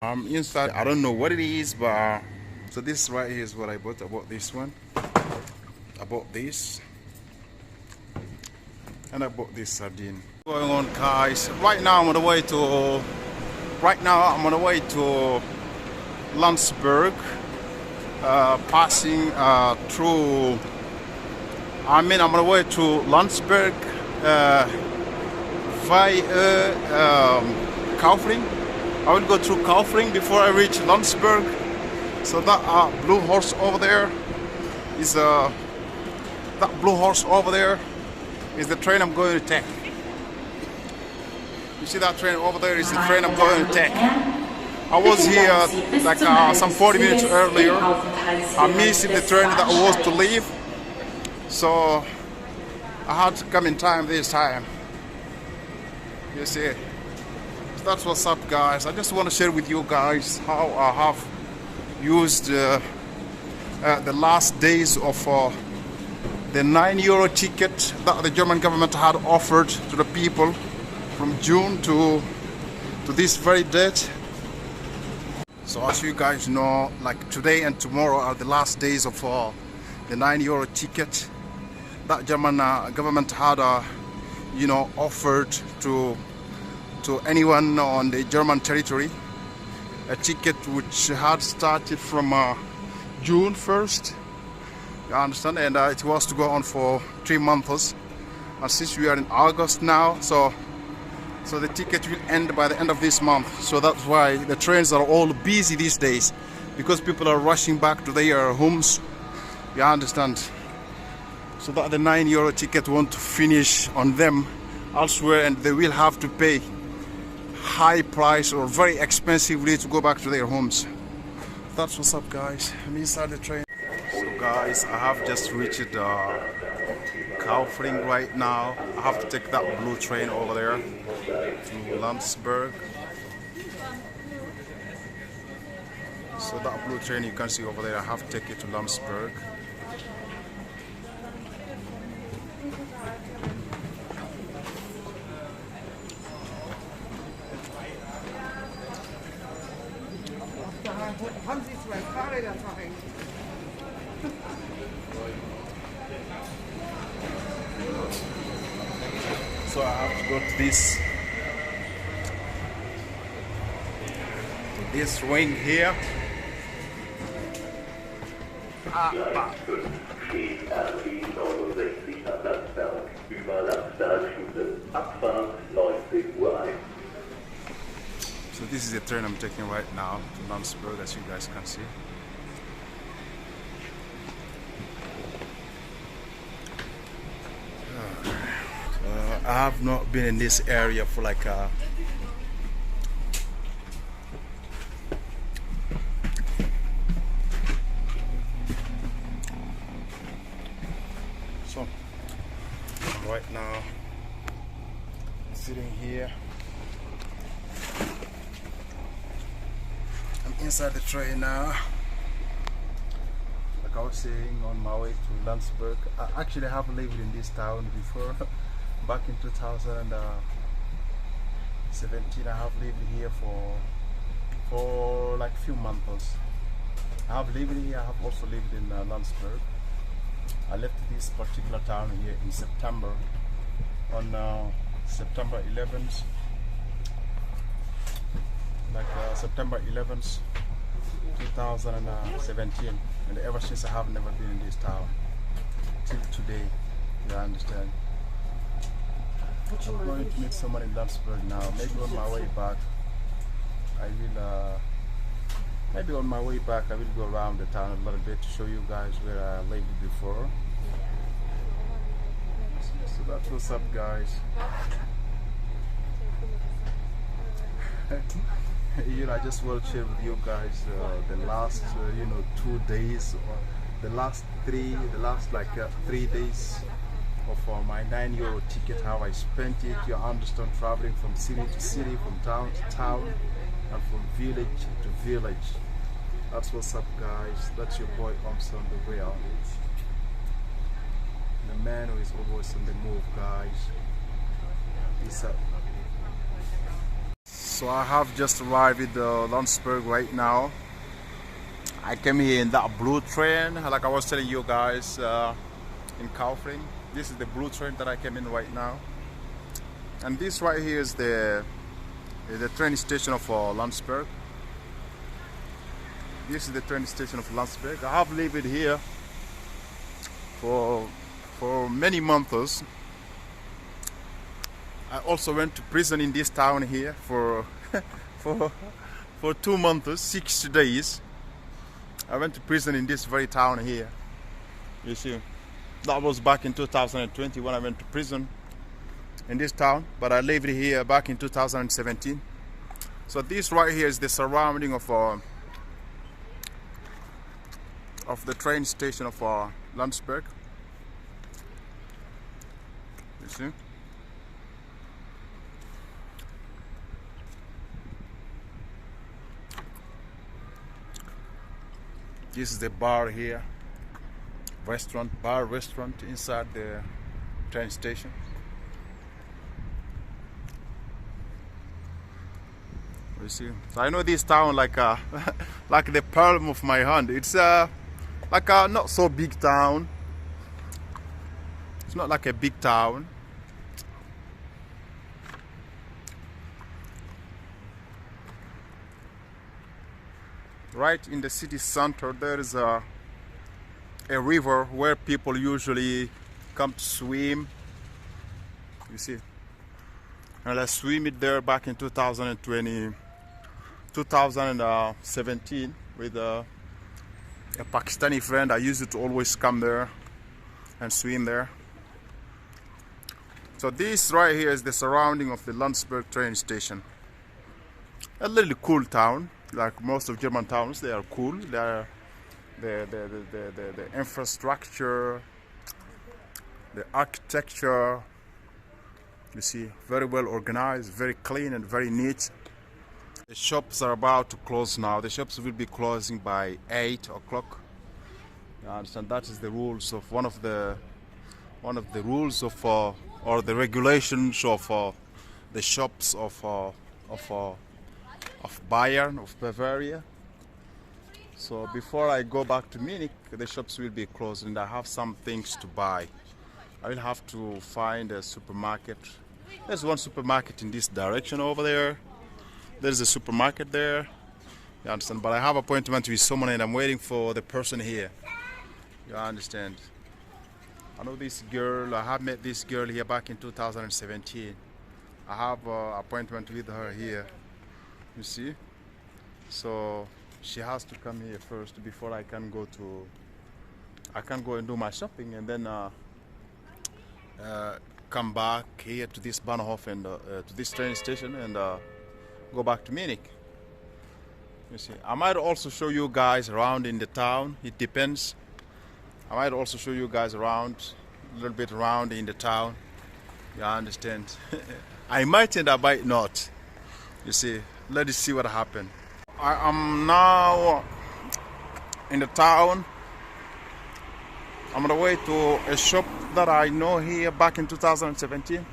Inside, I don't know what it is, but so this right here is what I bought. I bought this one. I bought this, and I bought this sardine. What's going on, guys? Right now I'm on the way to. Right now I'm on the way to Landsberg, passing through. I'm on the way to Landsberg via Kaufling. I will go through Kaufling before I reach Landsberg. So that blue horse over there is that blue horse over there is the train I'm going to take. You see that train over there is the train I'm going to take. I was here like some 40 minutes earlier. I missed the train that was to leave, so I had to come in time this time. You see, so that's what's up, guys. I just want to share with you guys how I have used the last days of the €9 ticket that the German government had offered to the people from June to this very date. So as you guys know, like today and tomorrow are the last days of the €9 ticket that German government had offered to anyone on the German territory. A ticket which had started from June 1st, you understand, and it was to go on for 3 months. And since we are in August now, so the ticket will end by the end of this month. So that's why the trains are all busy these days, because people are rushing back to their homes, you understand. So that the €9 ticket won't finish on them elsewhere, and they will have to pay high price or very expensively to go back to their homes. That's what's up, guys. I'm inside the train. So guys, I have just reached Kaufling right now. I have to take that blue train over there to Landsberg. So that blue train you can see over there, I have to take it to Landsberg. So I have to go to this ring here. So this is the train I'm taking right now to Landsberg, as you guys can see. I have not been in this area for like so right now I'm sitting here. I'm inside the train now. Like I was saying, on my way to Landsberg. I actually have lived in this town before. Back in 2017, I have lived here for like few months. I have lived here. I have also lived in Landsberg. I left this particular town here in September, on September 11th, September 11th, 2017, and ever since I have never been in this town till today. You understand? I'm going to meet someone in Landsberg now. Maybe on my way back, I will go around the town a little bit to show you guys where I lived before. So that's what's up, guys. I just want to share with you guys the last 2 days, or the last 3 days of my €9 ticket, how I spent it. You understand, traveling from city to city, from town to town, and from village to village. That's what's up, guys. That's your boy Omps on the wheel, the man who is always on the move, guys. Peace out. So I have just arrived at Landsberg right now. I came here in that blue train, like I was telling you guys in Kaufring. This is the blue train that I came in right now. And this right here is the train station of Landsberg. This is the train station of Landsberg. I have lived here for many months. I also went to prison in this town here for for 2 months, 6 days. I went to prison in this very town here. You see, that was back in 2020 when I went to prison in this town, but I lived here back in 2017. So this right here is the surrounding of the train station of Landsberg. You see. This is the bar here, restaurant inside the train station. You see, so I know this town like like the palm of my hand. It's like a not so big town. It's not like a big town. Right in the city center there is a river where people usually come to swim. You see, and I swim it there back in 2017 with a Pakistani friend. I used to always come there and swim there. So this right here is the surrounding of the Landsberg train station. A little cool town. Like most of German towns, they are cool. They are the infrastructure, the architecture. You see, very well organized, very clean, and very neat. The shops are about to close now. The shops will be closing by 8 o'clock. You understand? That is the rules of one of the rules of or the regulations of the shops of Bayern, of Bavaria. So before I go back to Munich, the shops will be closed and I have some things to buy. I will have to find a supermarket. There's one supermarket in this direction over there. There's a supermarket there. You understand? But I have an appointment with someone and I'm waiting for the person here. You understand? I know this girl. I have met this girl here back in 2017. I have an appointment with her here. You see, so she has to come here first before I can go and do my shopping and then come back here to this Bahnhof and to this train station and go back to Munich. You see, I might also show you guys around in the town. It depends. I might also show you guys around a little bit around in the town. You understand? I might and I might not. You see. Let us see what happened. I am now in the town. I'm on the way to a shop that I know here back in 2017.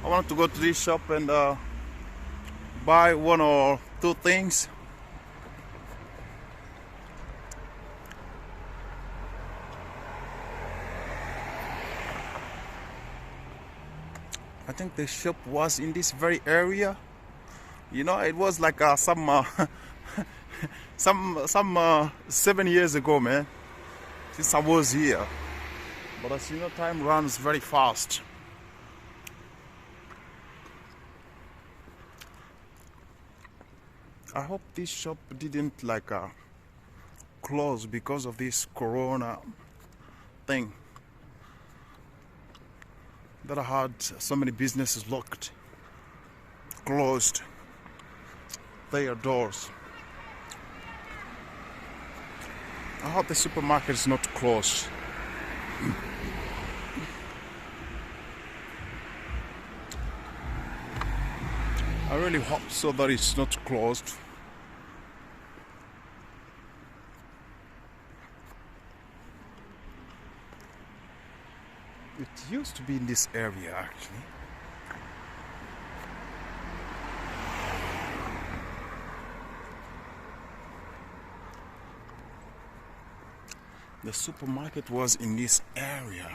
I want to go to this shop and buy 1 or 2 things. I think the shop was in this very area. You know, it was like some 7 years ago, man, since I was here. But as you know, time runs very fast. I hope this shop didn't like close because of this corona thing. That I had so many businesses locked, closed their doors. I hope the supermarket is not closed. I really hope so that it's not closed. It used to be in this area actually. The supermarket was in this area,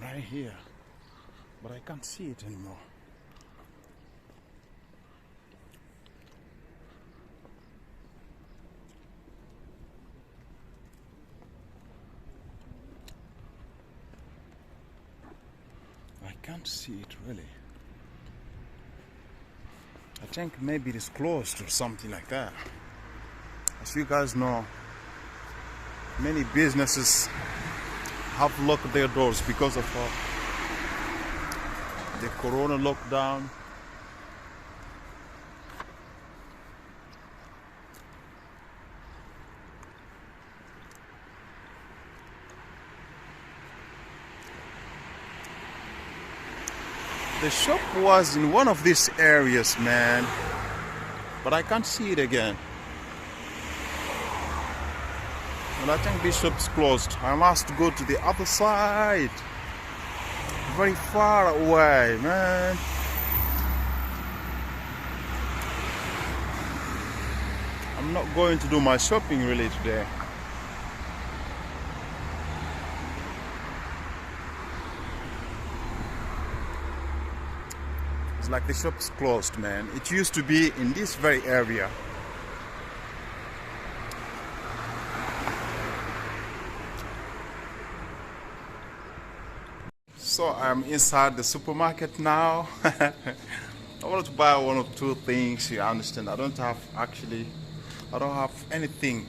right here, but I can't see it anymore. I can't see it really. I think maybe it is closed or something like that. As you guys know, many businesses have locked their doors because of the corona lockdown. The shop was in one of these areas, man, but I can't see it again. And I think this shop's closed. I must go to the other side. Very far away, man. I'm not going to do my shopping really today. It's like the shop's closed, man. It used to be in this very area. So I'm inside the supermarket now. I wanted to buy one or two things, you understand. I don't have anything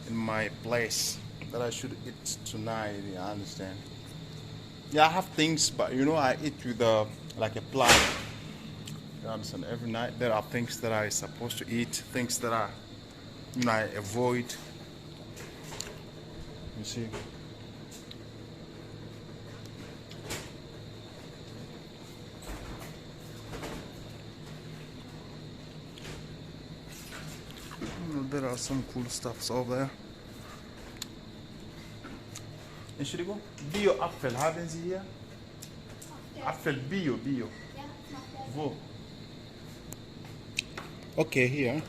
in my place that I should eat tonight, you understand. Yeah, I have things, but you know, I eat with like a plan. You understand, every night there are things that I'm supposed to eat, things that I avoid. You see. There are some cool stuffs over there. Entschuldigung, Bio-Apfel haben Sie hier? Apfel Bio. Wo? Okay, hier.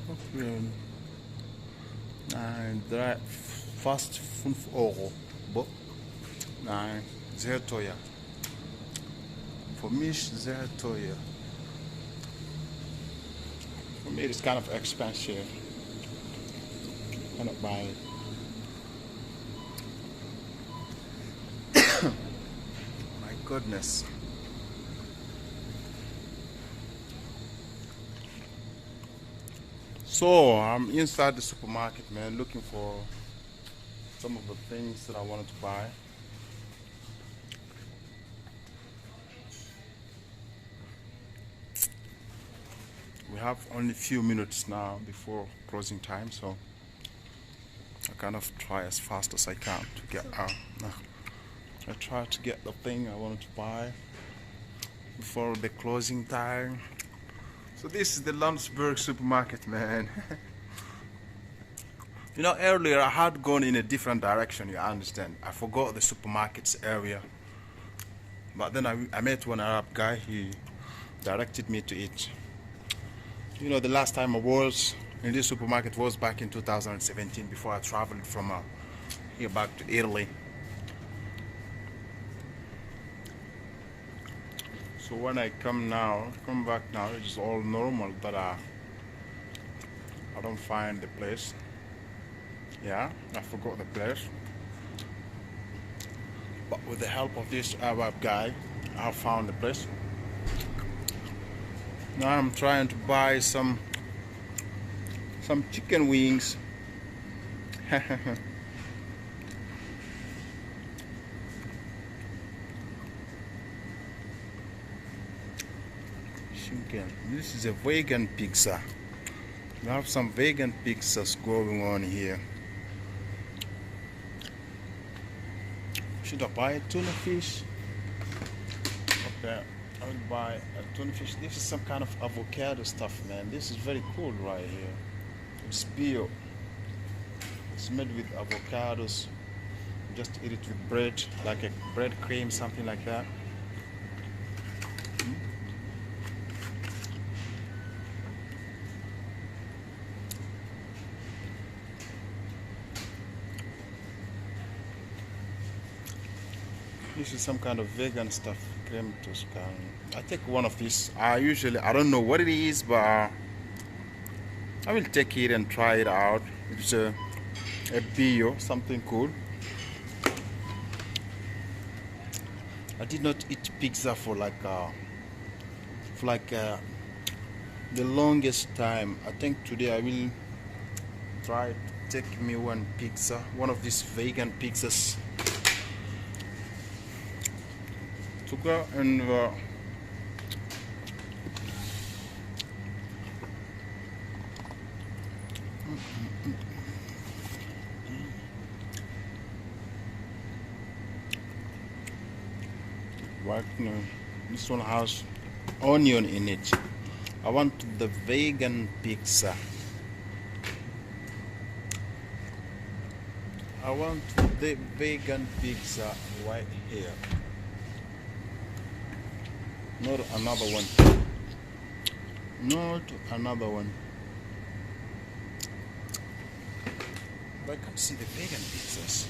Okay. Nein, fast 5 Euro. Nein, sehr teuer. Für mich sehr teuer. For me, it's kind of expensive. I cannot buy it. My goodness. So I'm inside the supermarket, man, looking for some of the things that I wanted to buy. We have only a few minutes now before closing time, so I kind of try as fast as I can to get out. I try to get the thing I wanted to buy before the closing time. So this is the Landsberg supermarket, man. You know, earlier I had gone in a different direction, you understand. I forgot the supermarket's area. But then I met one Arab guy, he directed me to it. You know, the last time I was in this supermarket was back in 2017 before I traveled from here back to Italy. So when I come back now, it's all normal, but I don't find the place. Yeah, I forgot the place. But with the help of this Arab guy, I found the place. Now I'm trying to buy some chicken wings. Chicken. This is a vegan pizza. We have some vegan pizzas going on here. Should I buy a tuna fish? Okay. I will buy a tuna fish. This is some kind of avocado stuff, man. This is very cool right here. It's bio. It's made with avocados. Just eat it with bread, like a bread cream, something like that. this is some kind of vegan stuff. Creme Toscana. I take one of these. I don't know what it is, but I will take it and try it out. It's a bio, something cool. I did not eat pizza for the longest time. I think today I will try to take me one pizza, one of these vegan pizzas. To go and right now, this one has onion in it. I want the vegan pizza. I want the vegan pizza right here. Not another one. Not another one. I can see the vegan pizzas.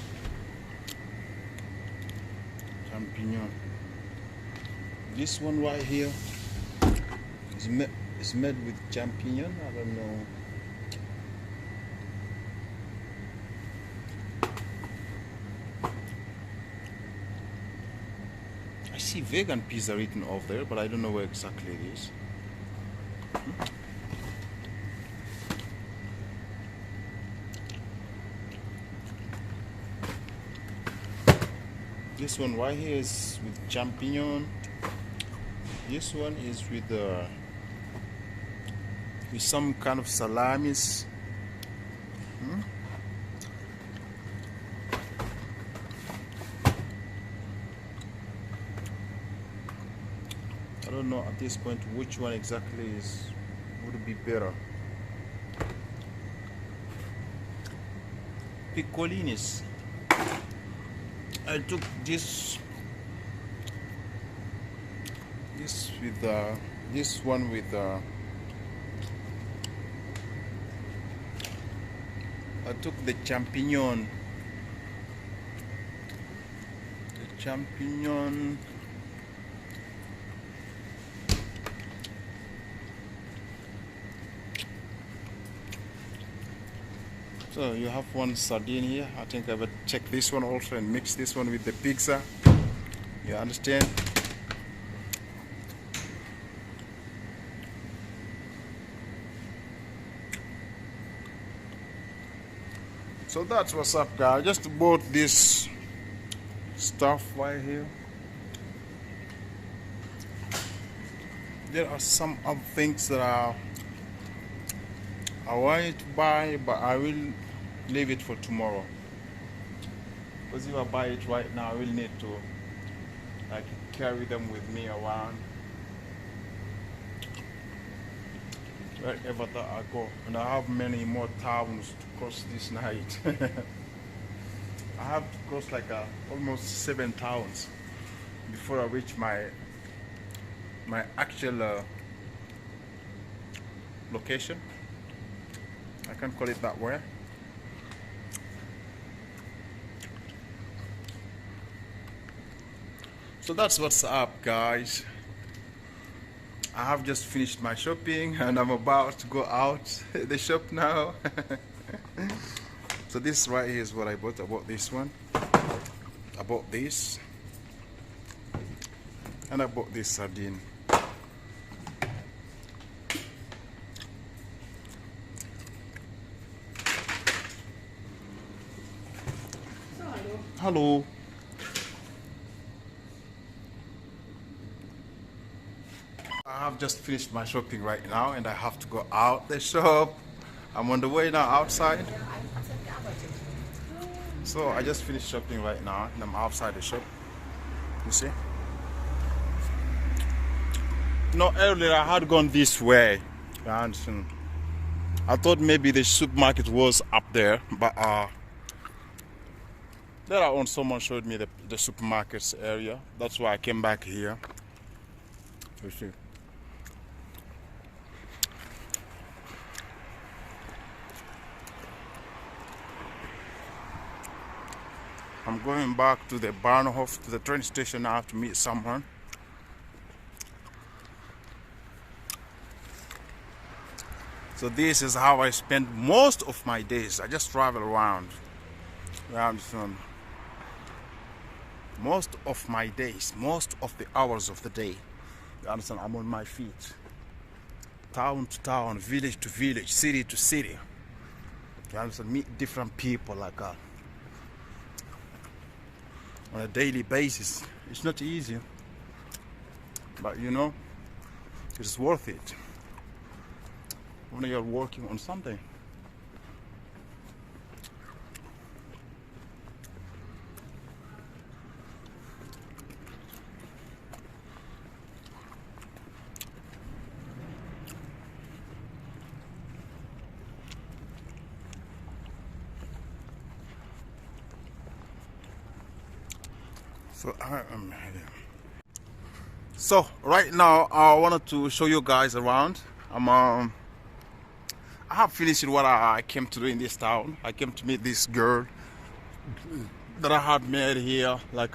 Champignon. This one right here is made with champignon. I don't know. I see vegan pizza written off there, but I don't know where exactly it is. This one right here is with champignon. This one is with some kind of salamis. I don't know at this point which one exactly would be better. Piccolinis. I took this with this one with I took the champignon. So you have one sardine here. I think I will check this one also and mix this one with the pizza. You understand? So that's what's up, guys. Just bought this stuff right here. There are some other things that I wanted to buy, but I will leave it for tomorrow. Because if I buy it right now, I will need to carry them with me around wherever that I go. And I have many more towns to cross this night. I have to cross almost 7 towns before I reach my actual location. I can't call it that way. So that's what's up, guys. I have just finished my shopping and I'm about to go out the shop now. So this right here is what I bought. I bought this one. I bought this. And I bought this sardine. Hello. I have just finished my shopping right now and I have to go out the shop. I'm on the way now outside. So I just finished shopping right now and I'm outside the shop. You see? No, earlier I had gone this way. I thought maybe the supermarket was up there, but later on someone showed me the supermarkets area. That's why I came back here. You see? I'm I'm going back to the Bahnhof, to the train station now to meet someone. So this is how I spend most of my days. I just travel around. Most of my days, most of the hours of the day, you understand, I'm on my feet. Town to town, village to village, city to city. You understand, meet different people like on a daily basis. It's not easy, but you know, it's worth it when you're working on something. So I am here. So right now I wanted to show you guys around. I have finished what I came to do in this town. I came to meet this girl that I had met here like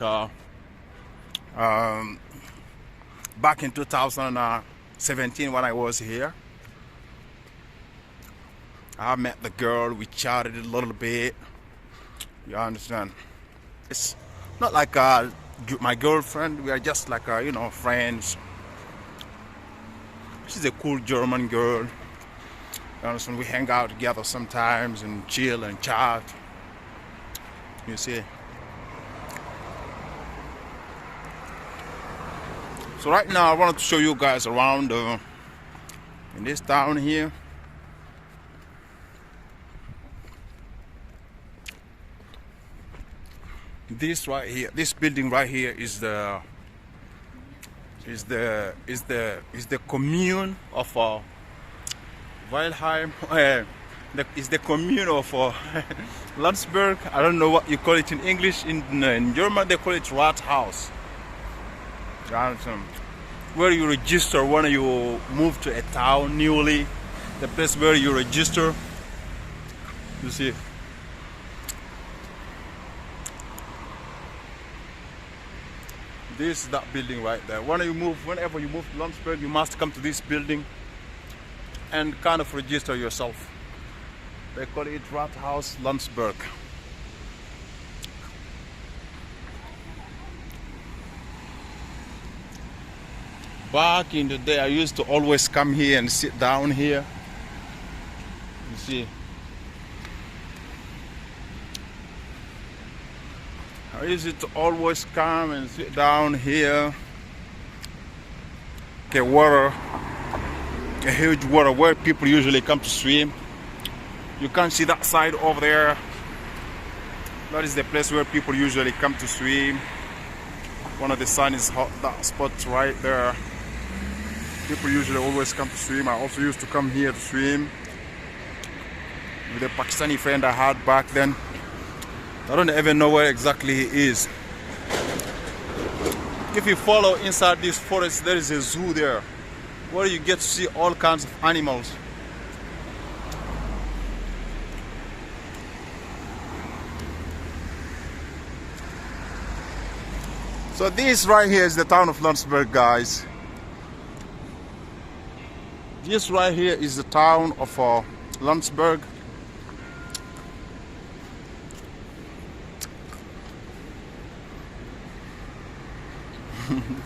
back in 2017 when I was here. I met the girl, we chatted a little bit. You understand? It's not like my girlfriend, we are just like you know, friends. She's a cool German girl. You understand? We hang out together sometimes and chill and chat. You see. So right now I wanted to show you guys around in this town here. This right here, this building right here is the commune of Weilheim. Is the commune of Landsberg. I don't know what you call it in English. In German they call it Rathaus. Where you register when you move to a town newly. The place where you register. You see. This is that building right there. Whenever you move to Landsberg, you must come to this building and kind of register yourself. They call it Rathaus Landsberg. Back in the day, I used to always come here and sit down here. You see. I used to always come and sit down here. Okay, water, a huge water where people usually come to swim. You can see that side over there. That is the place where people usually come to swim. One of the sun is hot, that spot right there. People usually always come to swim. I also used to come here to swim with a Pakistani friend I had back then. I don't even know where exactly he is. If you follow inside this forest, there is a zoo there where you get to see all kinds of animals. So this right here is the town of Landsberg, guys. This right here is the town of Landsberg.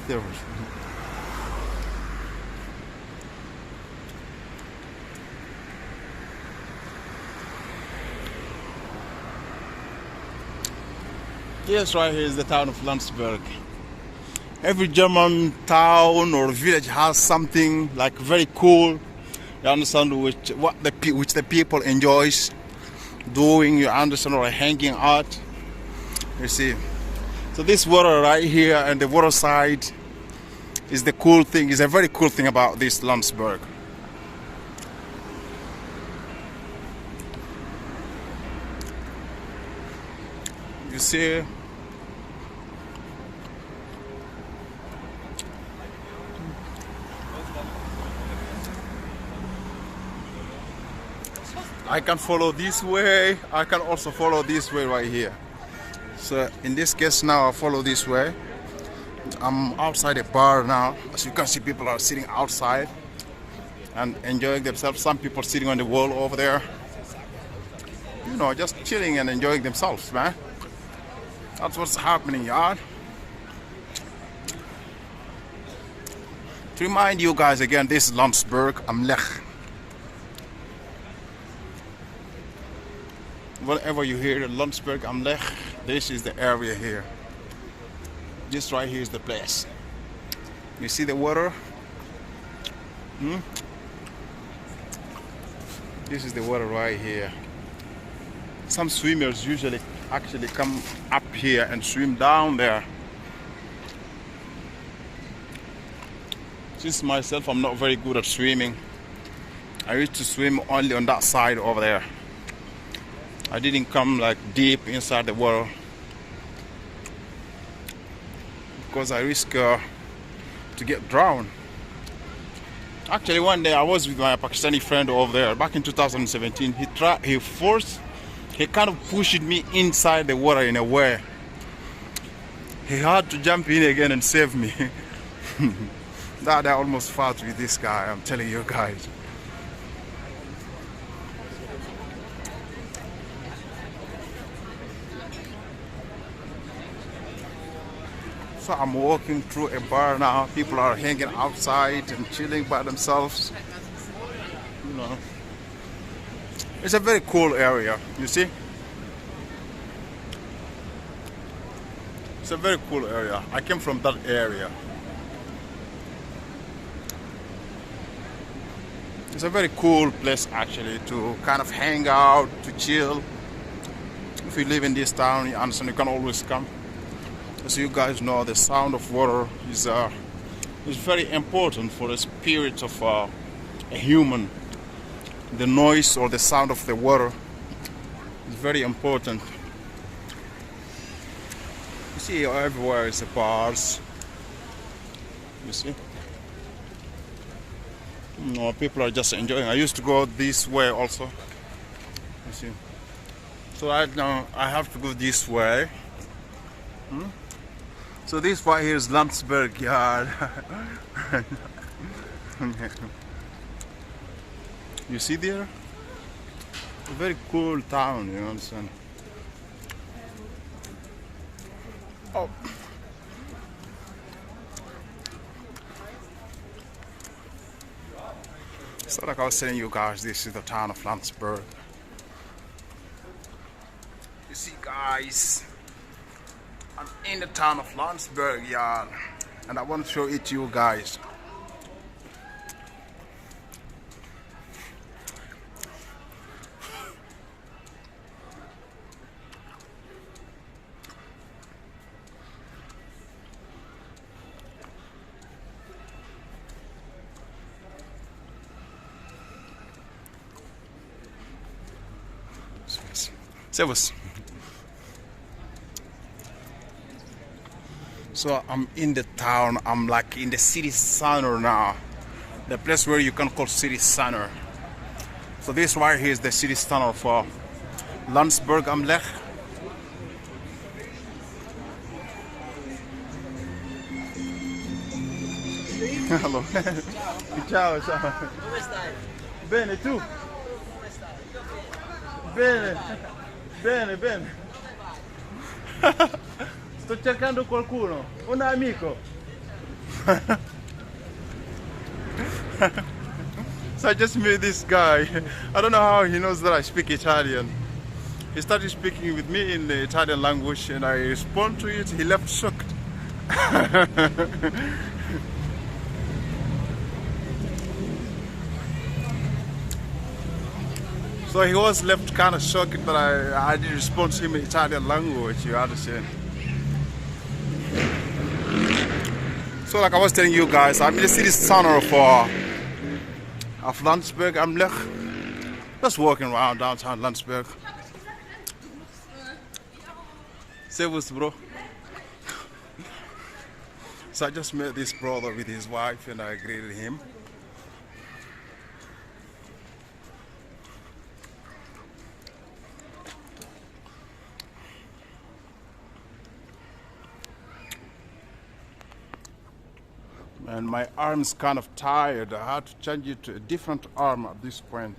There was. Yes, right here is the town of Landsberg. Every German town or village has something like very cool. You understand, which the people enjoys doing. You understand, or hanging out. You see. So this water right here and the water side is the cool thing. Is a very cool thing about this Landsberg. You see. I can follow this way. I can also follow this way right here. So in this case now I follow this way. I'm outside a bar now. As you can see, people are sitting outside and enjoying themselves. Some people sitting on the wall over there, you know, just chilling and enjoying themselves, man. That's what's happening, yard. To remind you guys again, this is Landsberg am Lech. Whenever you hear the Landsberg am Lech, this is the area here. This right here is the place. You see the water? This is the water right here. Some swimmers usually actually come up here and swim down there. Since myself, I'm not very good at swimming. I used to swim only on that side over there. I didn't come like deep inside the water because I risk to get drowned. Actually, one day I was with my Pakistani friend over there back in 2017. He kind of pushed me inside the water in a way. He had to jump in again and save me. That I almost fought with this guy, I'm telling you guys. So I'm walking through a bar now. People are hanging outside and chilling by themselves. You know, it's a very cool area, you see? It's a very cool area. I came from that area. It's a very cool place actually to kind of hang out, to chill. If you live in this town, you understand, you can always come. As you guys know, the sound of water is very important for the spirit of a human. The noise or the sound of the water is very important. You see everywhere is the bars. You see? No, people are just enjoying. I used to go this way also. You see. So right now I have to go this way. So this right here is Landsberg yard. You see there? A very cool town, you understand? Oh. So like I was telling you guys, this is the town of Landsberg. You see guys, I'm in the town of Landsberg, yeah, and I want to show it to you guys. Servus. So I'm in the town. I'm like in the city center now, the place where you can call city center. So this right here is the city center for Landsberg am Lech. Hello. Ciao, ciao. Come stai? Bene, tu? Come stai? Bene, bene, bene. Sto cercando qualcuno, un amico. So I just met this guy. I don't know how he knows that I speak Italian. He started speaking with me in the Italian language and I respond to it. He left shocked. So he was left kind of shocked, but I did respond to him in Italian language, you understand? So like I was telling you guys, I'm in the city center of Landsberg am Lech. Just walking around downtown Landsberg. Servus, bro. So I just met this brother with his wife and I greeted him. And my arm's kind of tired. I had to change it to a different arm at this point.